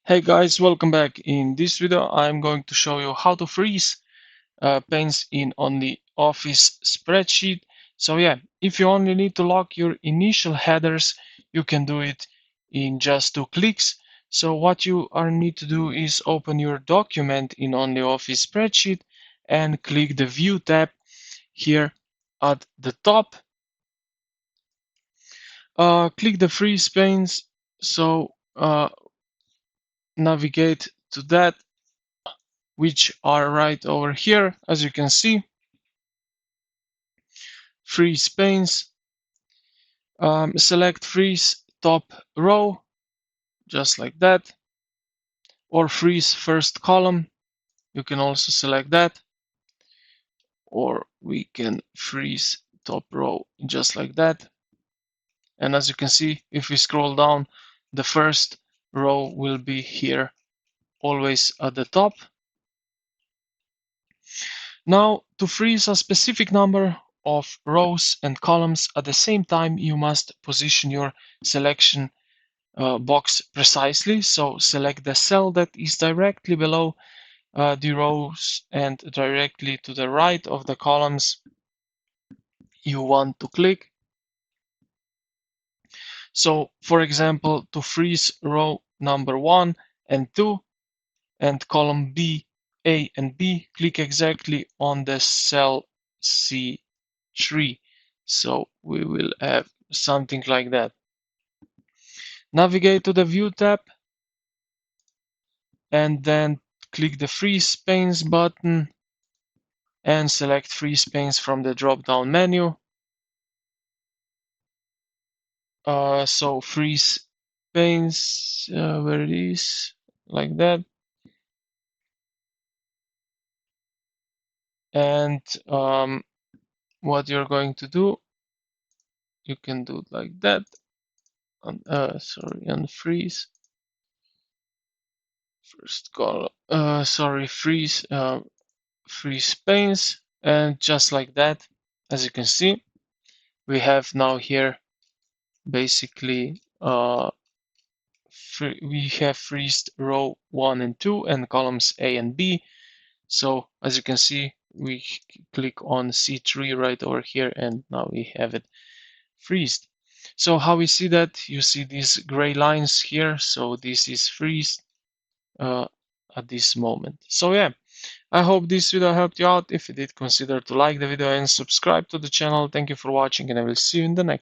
Hey guys, welcome back. In this video, I'm going to show you how to freeze panes in OnlyOffice Spreadsheet. So yeah, if you only need to lock your initial headers, you can do it in just 2 clicks. So what you need to do is open your document in OnlyOffice Spreadsheet and click the View tab here at the top. Click the freeze panes. So navigate to that, which are right over here, as you can see. Freeze panes. Select freeze top row, just like that, or freeze first column. You can also select that, or we can freeze top row just like that. And as you can see, if we scroll down, the first row will be here, always at the top. Now, to freeze a specific number of rows and columns at the same time, you must position your selection box precisely. So select the cell that is directly below the rows and directly to the right of the columns you want to click. So for example, to freeze row number 1 and 2 and column B, A and B, click exactly on the cell C3. So we will have something like that. Navigate to the View tab and then click the Freeze Panes button and select Freeze Panes from the drop-down menu. So Freeze Panes, where it is, like that. And what you're going to do, you can do it like that. Unfreeze. First column, freeze freeze panes, and just like that, as you can see, we have now here basically we have freezed row 1 and 2 and columns A and B. So as you can see, we click on C3 right over here and now we have it freezed. So how we see that? You see these gray lines here. So this is freezed at this moment. So yeah, I hope this video helped you out. If it did, consider to like the video and subscribe to the channel. Thank you for watching and I will see you in the next